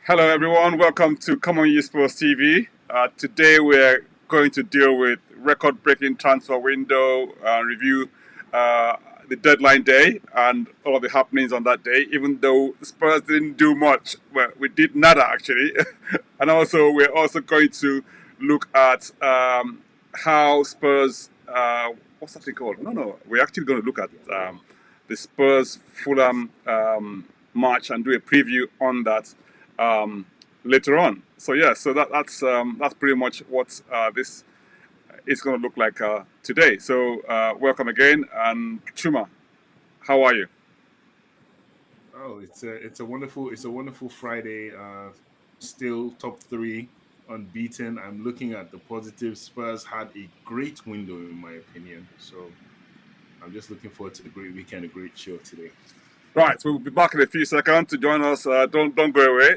Hello, everyone. Welcome to Come On Spurs TV. Today, we're going to deal with record-breaking transfer window review, the deadline day, and all of the happenings on that day. Even though Spurs didn't do much, well, we did nada actually. And also, we're also going to look at how Spurs. What's that thing called? No. We're actually going to look at the Spurs Fulham match and do a preview on that later on. So yeah, so that's pretty much what this is going to look like today. So welcome again, and Chuma, how are you? Oh, it's a wonderful Friday. Still top three, unbeaten. I'm looking at the positives. Spurs had a great window, in my opinion. So I'm just looking forward to a great weekend, a great show today. Right, so we'll be back in a few seconds to join us. Don't go away.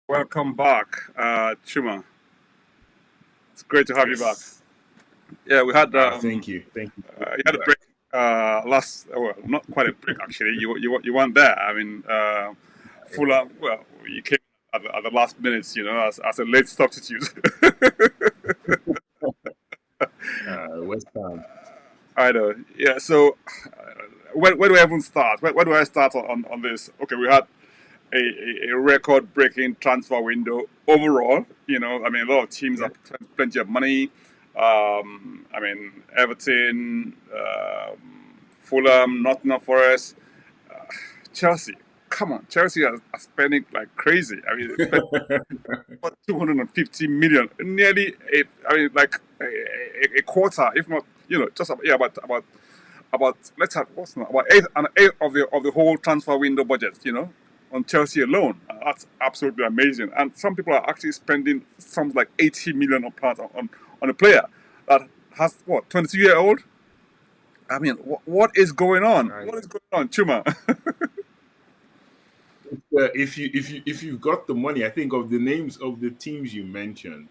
Welcome back, Chuma. It's great to have you back. Yes. Yeah, we had Thank you. Thank you. Good to you be had a break back. last. Well, not quite a break actually. You weren't there. I mean, Fulham. Well, you came at the last minutes. You know, as a late substitute. West Ham. I know. Yeah. So, where do I even start? Where do I start on this? Okay, we had a record-breaking transfer window overall. You know, I mean, a lot of teams Yeah. have plenty of money. I mean, Everton, Fulham, Nottingham Forest, Chelsea. Come on, Chelsea are spending like crazy. I mean, they spent about 250 million, nearly I mean, like a quarter, if not, just about, yeah, about let's have what's not about eight of the whole transfer window budget, on Chelsea alone. That's absolutely amazing. And some people are actually spending something like 80 million on pounds on a player that has what 22-year old. I mean, what is going on? I What is going on, Chuma? if you've got the money, I think of the names of the teams you mentioned,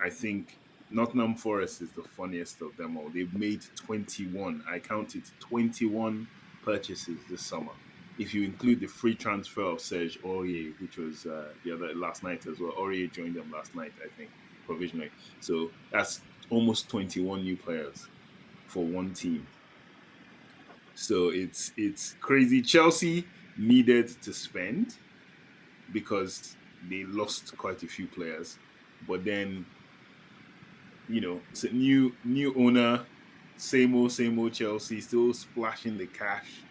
I think Nottingham Forest is the funniest of them all. They've made 21. I counted 21 purchases this summer. If you include the free transfer of Serge Aurier, which was the other last night as well. Aurier joined them last night, I think, provisionally. So that's almost 21 new players for one team. So it's crazy. Chelsea needed to spend because they lost quite a few players, but then it's a new owner, same old Chelsea, still splashing the cash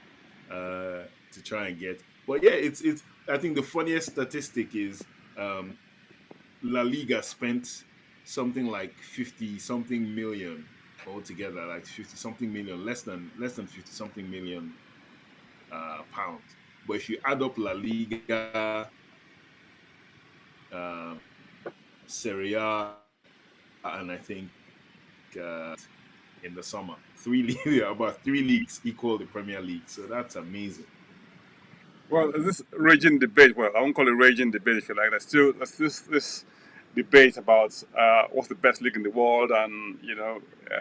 to try and get. But yeah, it's. I think the funniest statistic is La Liga spent something like 50 something million altogether, like 50 something million, less than 50 something million pounds. But if you add up La Liga, uh, Serie A, and I think in the summer. About three leagues equal the Premier League, so that's amazing. Well, this raging debate. Well, I won't call it raging debate if you like. There's this debate about what's the best league in the world, and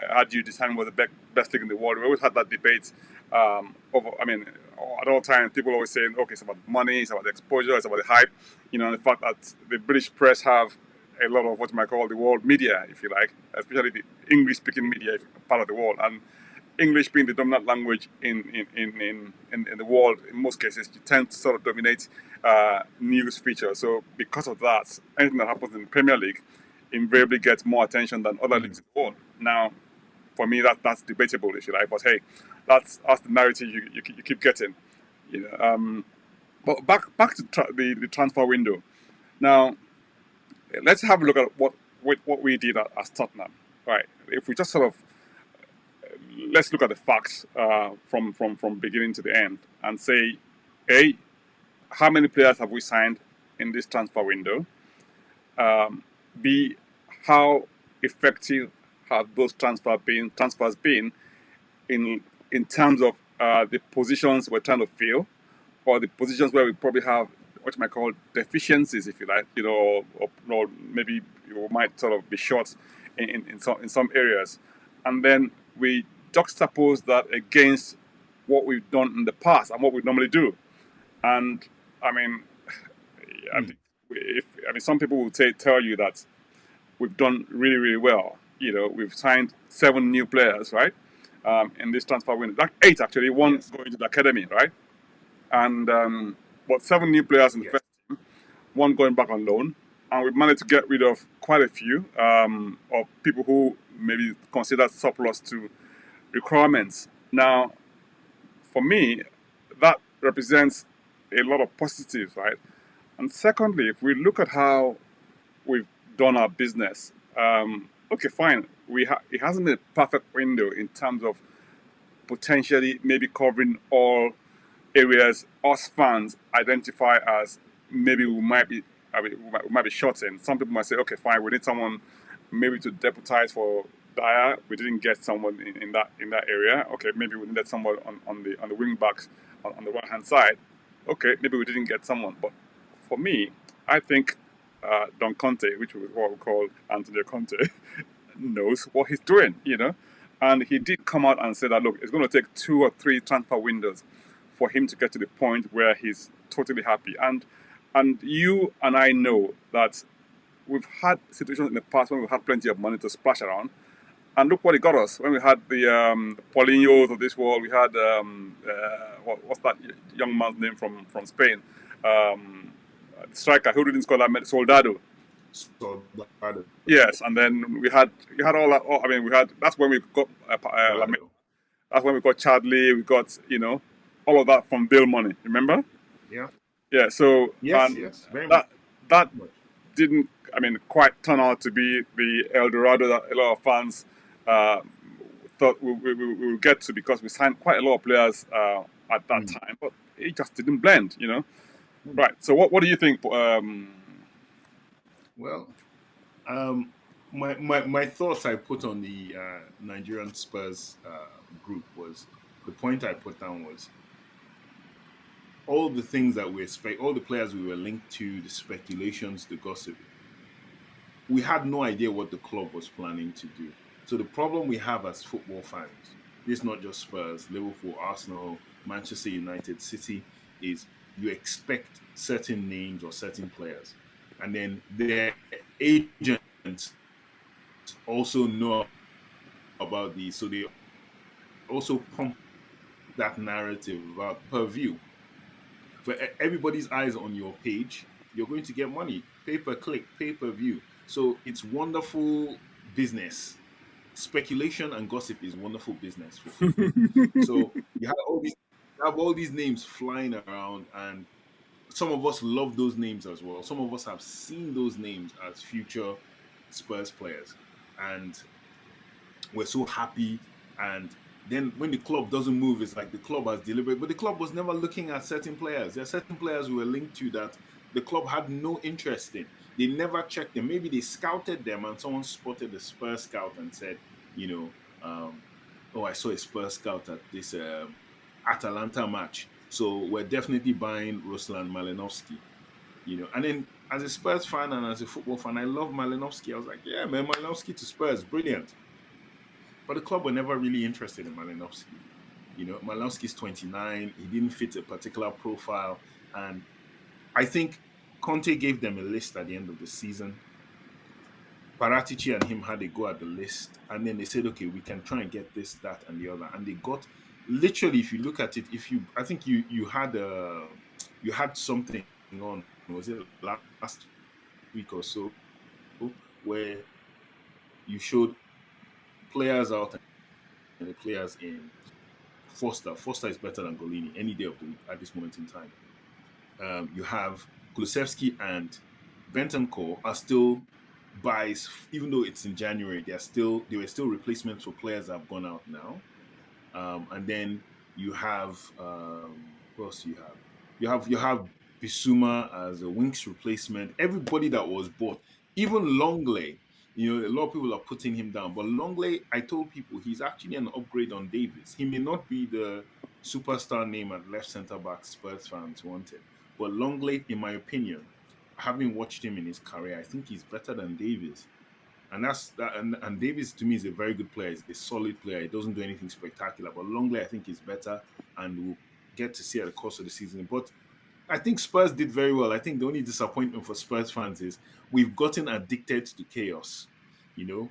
how do you determine what's the best league in the world? We always had that debate. Over, I mean, at all times, people always saying, okay, it's about money, it's about the exposure, it's about the hype. The fact that the British press have a lot of what you might call the world media, if you like, especially the English-speaking media part of the world, and English being the dominant language in the world, in most cases, you tend to sort of dominate news features. So because of that, anything that happens in the Premier League invariably gets more attention than other Mm. leagues in the world. Now, for me, that's debatable, if you like. But hey, that's the narrative you keep getting. You know. But back to the transfer window. Now, let's have a look at what we did as Tottenham. Right. If we just sort of let's look at the facts from beginning to the end and say, A, how many players have we signed in this transfer window? B, how effective have those transfers been in in terms of the positions we're trying to fill, or the positions where we probably have what you might call deficiencies, if you like, or maybe you might sort of be short in some areas, and then we juxtapose that against what we've done in the past and what we normally do. And I mean, I Hmm. think if I mean some people will tell you that we've done really really well. We've signed 7 new players, right? In this transfer window, like 8 actually, one Yes. going to the academy, right? And but 7 new players in the Yes. first team, one going back on loan, and we've managed to get rid of quite a few of people who maybe considered surplus to requirements. Now, for me, that represents a lot of positives, right? And secondly, if we look at how we've done our business, okay, fine. It hasn't been a perfect window in terms of potentially maybe covering all areas us fans identify as maybe we might be. I mean, we might be short in. Some people might say, okay, fine, we need someone maybe to deputize for Dyer. We didn't get someone in that area. Okay, maybe we needed someone on the wing backs on the right hand side. Okay, maybe we didn't get someone. But for me, I think Don Conte, which is what we call Antonio Conte, knows what he's doing. And he did come out and say that, look, it's going to take 2 or 3 transfer windows for him to get to the point where he's totally happy. And you and I know that we've had situations in the past when we had plenty of money to splash around. And look what it got us. When we had the Paulinhos of this world, we had, what's that young man's name from Spain? The striker who didn't score that many, Soldado. So Yes, and then we had all that. I mean, we had. That's when we got that's when we got Chadley. We got all of that from bill money. Remember? yeah. Yeah. So Yes. and Yes. Very that much. didn't. I mean, quite turn out to be the El Dorado that a lot of fans uh, thought we would get to, because we signed quite a lot of players at that Hmm. time, but it just didn't blend. Hmm. Right. So what do you think? Well, um, my thoughts I put on the Nigerian Spurs group was the point I put down was all the things that we expect, all the players we were linked to, the speculations, the gossip. We had no idea what the club was planning to do. So the problem we have as football fans, this is not just Spurs, Liverpool, Arsenal, Manchester United, City, is you expect certain names or certain players. And then their agents also know about these. So they also pump that narrative about per view. For everybody's eyes on your page, you're going to get money. Pay per click, pay per view. So it's wonderful business. Speculation and gossip is wonderful business for football. So you have all these names flying around, and some of us love those names as well. Some of us have seen those names as future Spurs players, and we're so happy. And then when the club doesn't move, it's like the club has delivered, but the club was never looking at certain players. There are certain players who were linked to that the club had no interest in. They never checked them. Maybe they scouted them, and someone spotted the Spurs scout and said, you know, oh, I saw a Spurs scout at this Atalanta match, so we're definitely buying Ruslan Malinowski. And then as a Spurs fan and as a football fan, I love Malinowski. I was like, yeah, man, Malinowski to Spurs, brilliant. But the club were never really interested in Malinowski. Malinowski's 29. He didn't fit a particular profile. And I think Conte gave them a list at the end of the season. Paratici and him had a go at the list. And then they said, okay, we can try and get this, that, and the other. And they got literally, if you look at it, I think you had something on, was it last week or so, where you showed players out and the players in. Foster is better than Golini any day of the week at this moment in time. You have Kulusevski and Bentancur are still buys, even though it's in January. They were still replacements for players that have gone out now. And then you have who else do you have? You have Bisuma as a Winks replacement. Everybody that was bought, even Longley. A lot of people are putting him down. But Longley, I told people he's actually an upgrade on Davis. He may not be the superstar name at left centre back Spurs fans wanted. But Longley, in my opinion, having watched him in his career, I think he's better than Davis. And that's that. And Davis to me is a very good player. He's a solid player. He doesn't do anything spectacular. But Longley, I think, is better, and we'll get to see at the course of the season. But I think Spurs did very well. I think the only disappointment for Spurs fans is we've gotten addicted to chaos. You know,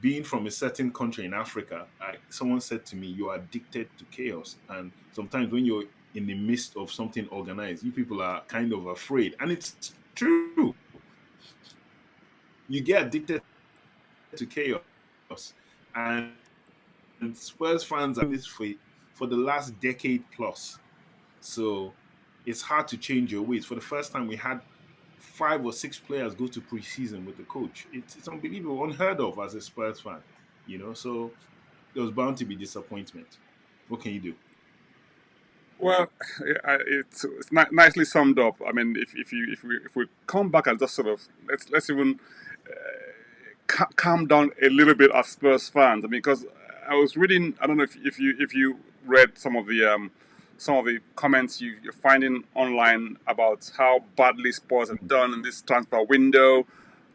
being from a certain country in Africa, someone said to me, "You're addicted to chaos." And sometimes when you're in the midst of something organized, you people are kind of afraid, and it's true. You get addicted to chaos, and Spurs fans are this for the last decade plus. So it's hard to change your ways. For the first time, we had 5 or 6 players go to preseason with the coach. It's unbelievable, unheard of as a Spurs fan. So there was bound to be disappointment. What can you do? Well, it's nicely summed up. I mean, if we come back and just sort of let's even calm down a little bit as Spurs fans. I mean, because I was reading. I don't know if you read some of the comments you're finding online about how badly Spurs have done in this transfer window,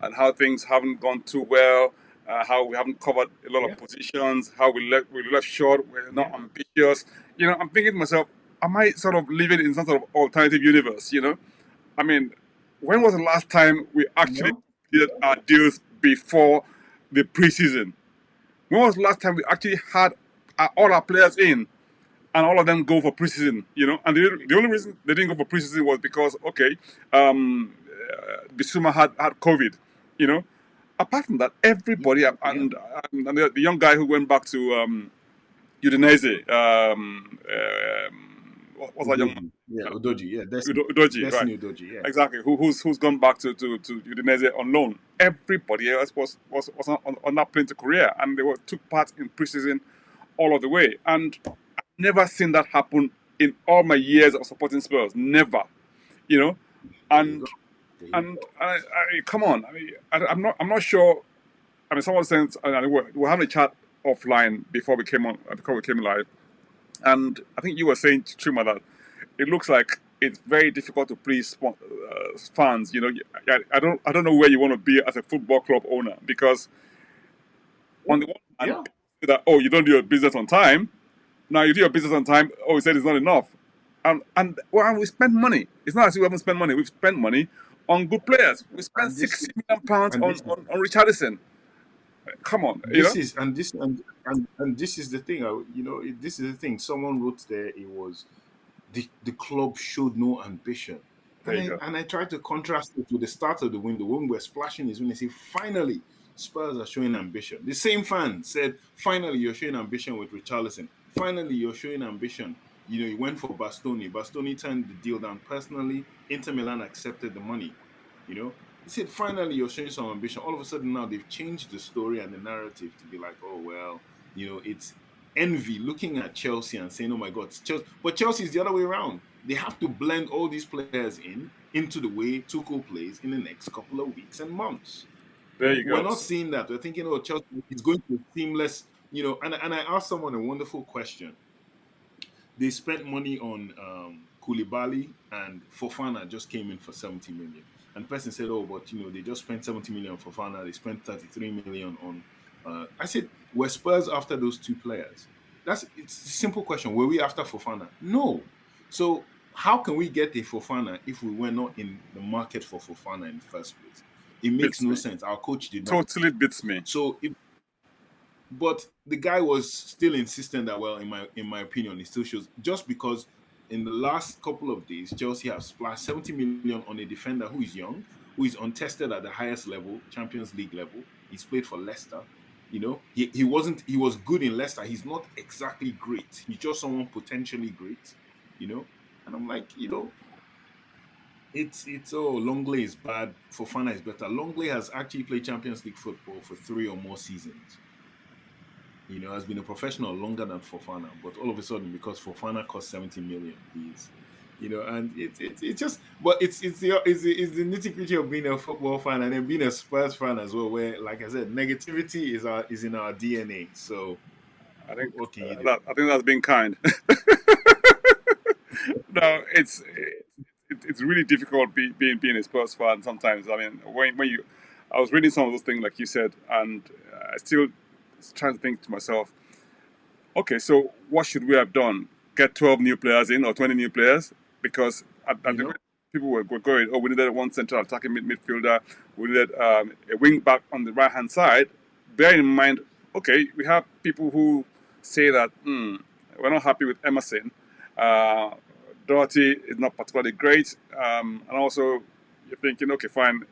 and how things haven't gone too well. How we haven't covered a lot Yeah, of positions. How we left short. We're not yeah, ambitious. I'm thinking to myself, am I sort of living in some sort of alternative universe? I mean, when was the last time we actually no, did our deals before the preseason? When was the last time we actually had all our players in and all of them go for preseason? And the only reason they didn't go for preseason was because, okay, Bissouma had COVID. You know, Apart from that, everybody yeah. and the young guy who went back to Udinese, what was that young man? Udoji, yeah, Udoji, yeah, Udoji, right? Destiny Udoji, yeah, Exactly. Who's gone back to Udinese on loan? Everybody else was on that plane to Korea, and they took part in preseason all of the way. And I've never seen that happen in all my years of supporting Spurs. Never, you know. there you And go, there you and go. come on. I mean, I'm not sure. I mean, someone said we're having a chat offline before we came live, and I think you were saying, Chuma, that it looks like it's very difficult to please fans. I don't know where you want to be as a football club owner, because on the one hand, Yeah, say that, oh, you don't do your business on time. Now you do your business on time. Oh, you said it's not enough, and we spend money. It's not as if we haven't spent money. We've spent money on good players. We spent and £60 million and on this on Richarlison. Come on, this is and this is the thing. This is the thing. Someone wrote there. It was the club showed no ambition, There and you I go. and I tried to contrast it with the start of the window when we're splashing is when they say finally Spurs are showing ambition. The same fan said finally you're showing ambition with Richarlison. Finally you're showing ambition. You went for Bastoni. Bastoni turned the deal down personally. Inter Milan accepted the money. He said finally you're showing some ambition. All of a sudden now they've changed the story and the narrative to be like, oh well, it's envy looking at Chelsea and saying, "Oh my God, it's Chelsea." But Chelsea is the other way around. They have to blend all these players into the way Tuchel plays in the next couple of weeks and months. There you We're go. not seeing that. We're thinking, "Oh, Chelsea is going to be seamless." And I asked someone a wonderful question. They spent money on Koulibaly, and Fofana just came in for 70 million. And the person said, "Oh, but they just spent 70 million on Fofana. They spent 33 million on." I said, "Were Spurs after those two players?" It's a simple question. Were we after Fofana? No. So how can we get a Fofana if we were not in the market for Fofana in the first place? It makes Beats no me. sense. Our coach did not. Totally beats me. So but the guy was still insistent that, well, in my opinion, it still shows just because in the last couple of days, Chelsea have splashed 70 million on a defender who is young, who is untested at the highest level, Champions League level. He's played for Leicester. He was good in Leicester. He's not exactly great. He's just someone potentially great, you know. And I'm like, it's Longley is bad, Fofana is better. Longley has actually played Champions League football for 3 or more seasons. Has been a professional longer than Fofana, but all of a sudden, because Fofana cost 70 million, And it's just, but it's the nitty gritty of being a football fan and then being a Spurs fan as well. Where, like I said, negativity is in our DNA. So I think what can you do? I think that's being kind. No, it's really difficult being a Spurs fan sometimes. I mean, when you, I was reading some of those things like you said, and I still trying to think to myself, okay, so what should we have done? Get 12 new players in or 20 new players? Because at You the know, rate people were going, oh, we needed one central attacking midfielder, we needed a wing back on the right hand side. Bear in mind, okay, we have people who say that we're not happy with Emerson. Uh, Doherty is not particularly great. And also, you're thinking, okay, fine,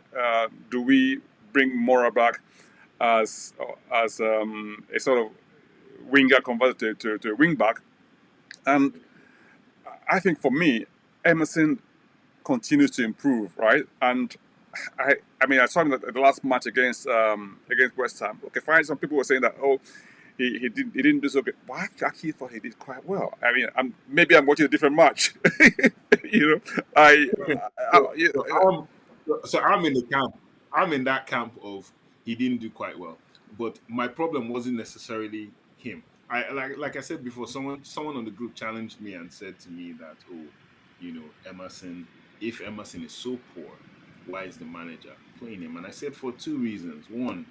do we bring Mora back as a sort of winger converted to a wing back? And I think for me, Emerson continues to improve, right? And I mean, I saw him at the last match against West Ham. Okay, fine. Some people were saying that he didn't do so good. But I actually thought he did quite well. I mean, maybe I'm watching a different match. you know, so, yeah, so I'm in the camp. I'm in that camp of he didn't do quite well, but my problem wasn't necessarily him. I like I said before. Someone on the group challenged me and said to me that, oh, Emerson. If Emerson is so poor, why is the manager playing him? And I said for two reasons. One,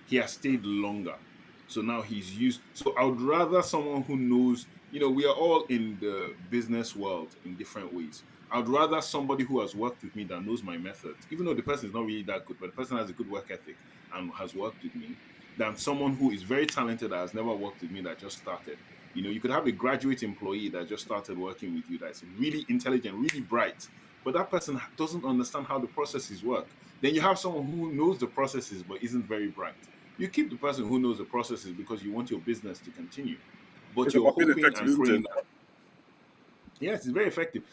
he has stayed longer. So now he's used. So I would rather someone who knows, we are all in the business world in different ways. I'd rather somebody who has worked with me that knows my methods, even though the person is not really that good, but the person has a good work ethic and has worked with me, than someone who is very talented that has never worked with me that just started. You could have a graduate employee that just started working with you that's really intelligent, really bright, but that person doesn't understand how the processes work. Then you have someone who knows the processes but isn't very bright. You keep the person who knows the processes because you want your business to continue, but it's you're about being hoping effective, and isn't praying it? that, yes, it's very effective.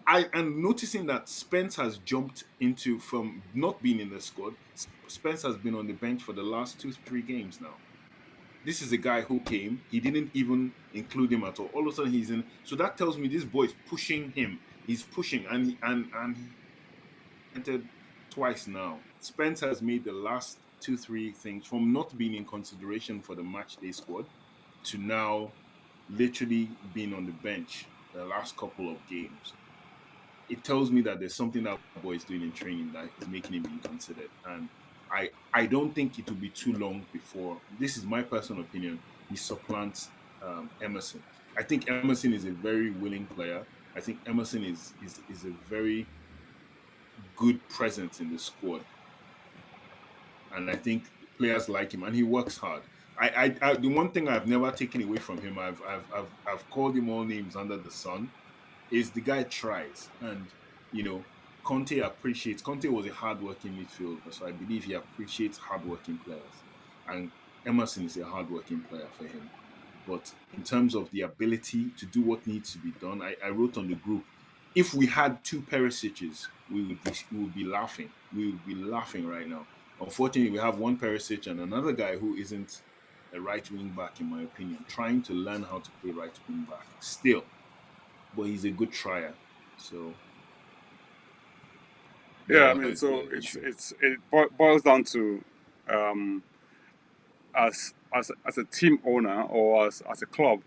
I am noticing that Spence has jumped into, from not being in the squad. Spence has been on the bench for the last 2, 3 games now. This is a guy who came. He didn't even include him at all. All of a sudden he's in. So that tells me this boy is pushing him. He's pushing, and he entered twice now. Spence has made the last 2, 3 things from not being in consideration for the match day squad to now literally being on the bench the last couple of games. It tells me that there's something that boy is doing in training that is making him being considered. And I don't think it will be too long before, this is my personal opinion, he supplants Emerson. I think Emerson is a very willing player. I think Emerson is a very good presence in the squad, and I think players like him, and he works hard. The one thing I've never taken away from him, I've called him all names under the sun, is the guy tries. And you know Conte was a hardworking midfielder, so I believe he appreciates hardworking players, and Emerson is a hardworking player for him. But in terms of the ability to do what needs to be done, I wrote on the group, if we had two Perisic's, we would be laughing. We would be laughing right now. Unfortunately, we have one Perisic and another guy who isn't a right wing back, in my opinion, trying to learn how to play right wing back still, but he's a good trier. So Yeah, I that mean, is so the issue. it boils down to um, as a team owner or as a club,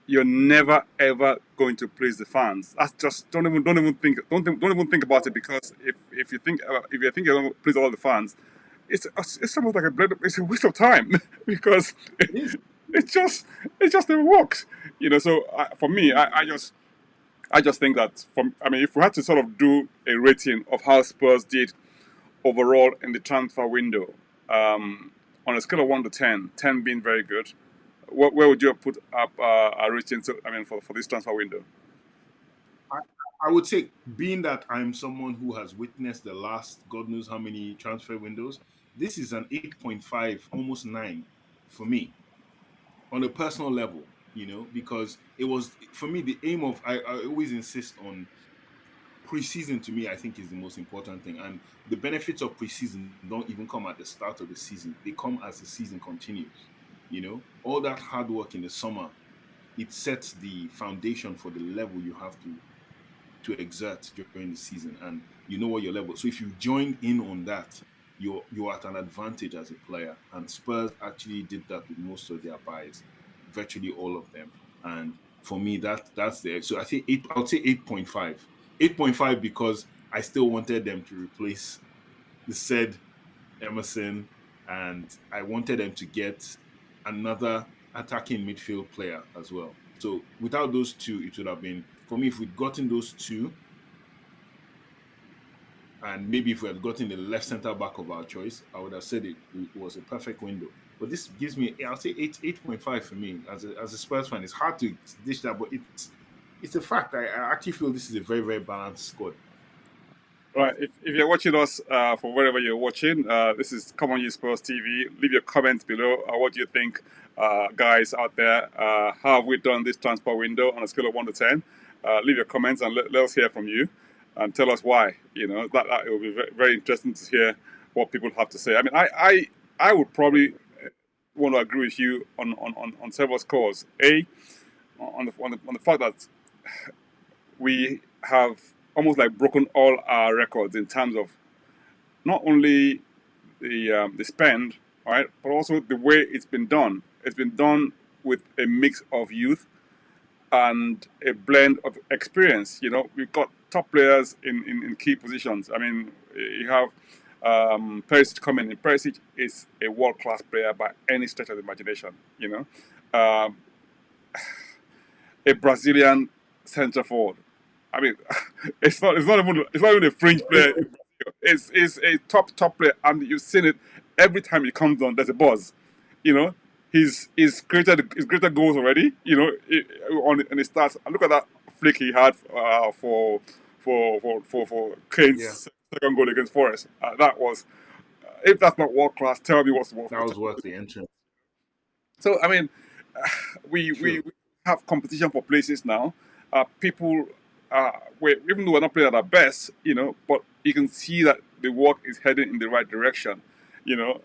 you're never ever going to please the fans. That's just don't even think about it, because if you think if you think you're going to please all the fans, it's almost like it's a waste of time because It is. it just it just never works. So for me, I just think that I mean, if we had to sort of do a rating of how Spurs did overall in the transfer window, on a scale of 1 to 10, 10 being very good, where would you put up a rating? So, I mean, for this transfer window. I, I would say, being that I'm someone who has witnessed the last God knows how many transfer windows, this is an 8.5, almost 9 for me on a personal level, because it was, for me, the aim of, I always insist on preseason. To me, I think, is the most important thing. And the benefits of preseason don't even come at the start of the season, they come as the season continues. All that hard work in the summer, it sets the foundation for the level you have to to exert during the season, and you know what your level. So if you join in on that, you're at an advantage as a player. And Spurs actually did that with most of their buys, virtually all of them. And for me, that's the so I think eight. I'll say 8.5. 8.5 because I still wanted them to replace the said Emerson, and I wanted them to get another attacking midfield player as well. So without those two, it would have been for me if we'd gotten those two, and maybe if we had gotten the left centre back of our choice, I would have said it was a perfect window. But this gives me, I'll say 8.5 for me as a Spurs fan. It's hard to dish that, but it's a fact. I actually feel this is a very, very balanced squad. Right, if you're watching us from wherever you're watching, this is Come On You Spurs TV. Leave your comments below. What do you think, guys out there? How have we done this transfer window on a scale of 1 to 10? Leave your comments and let us hear from you and tell us why. You know, that it will be very, very interesting to hear what people have to say. I mean, I would probably want to agree with you on several scores. On the fact that we have almost like broken all our records in terms of not only the spend, right, but also the way it's been done. It's been done with a mix of youth and a blend of experience. You know, we've got top players in key positions. I mean, you have Perisic coming in. Perisic is a world-class player by any stretch of the imagination. You know, a Brazilian centre forward. I mean, it's not even a fringe player. It's a top player, and you've seen it every time he comes on. There's a buzz, you know. He's created goals already, you know, on his stats. And look at that flick he had for Kane's second goal against Forest. That was, if that's not world class, tell me what's world That class. was worth the entrance. So I mean, we have competition for places now. People, even though we're not playing at our best, you know, but you can see that the work is heading in the right direction. You know,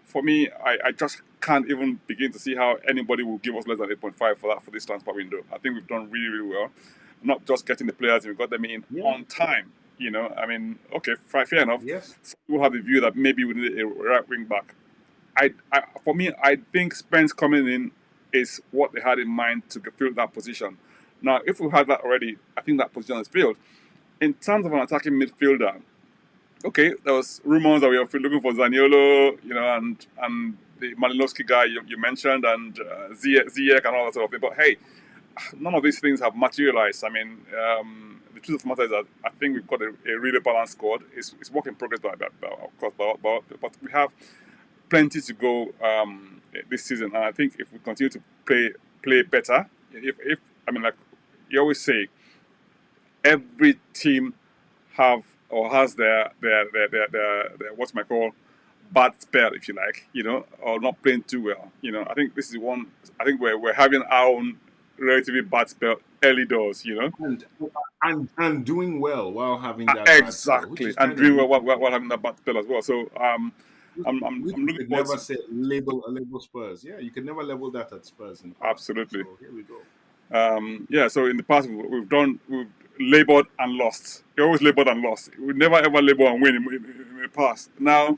for me, I just can't even begin to see how anybody will give us less than 8.5 for this transfer window. I think we've done really, really well. Not just getting the players, we got them in on time. You know, I mean, okay, fair enough. Yes. Some people have the view that maybe we need a right wing back. For me, I think Spence coming in is what they had in mind to fill that position. Now, if we had that already, I think that position is filled. In terms of an attacking midfielder, okay, there was rumors that we were looking for Zaniolo, you know, and the Malinowski guy you mentioned, and Ziyech and all that sort of thing. But hey, none of these things have materialized. I mean, the truth of the matter is that I think we've got a really balanced squad. It's work in progress, of course, but we have plenty to go this season, and I think if we continue to play better, if I mean, like you always say, every team have or has their what's my call bad spell, if you like, you know, or not playing too well. You know, I think this is one. I think we're having our own relatively bad spell early doors, you know, and doing well while having that exactly, and doing well while having that bad spell as well. So I'm You looking could forward never to. say label Spurs. Yeah, you could never label that at Spurs in the past. Absolutely. So here we go. Yeah, so in the past we've labored and lost. We always labored and lost. We never ever labor and win in the past. Now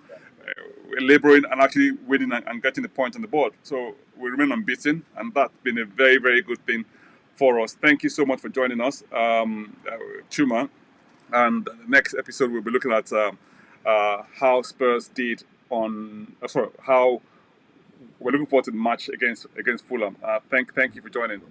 we're laboring and actually winning and getting the point on the board. So we remain unbeaten, and that's been a very, very good thing for us. Thank you so much for joining us, Chuma. And the next episode we'll be looking at how Spurs did on. Sorry, how we're looking forward to the match against Fulham. Thank you for joining.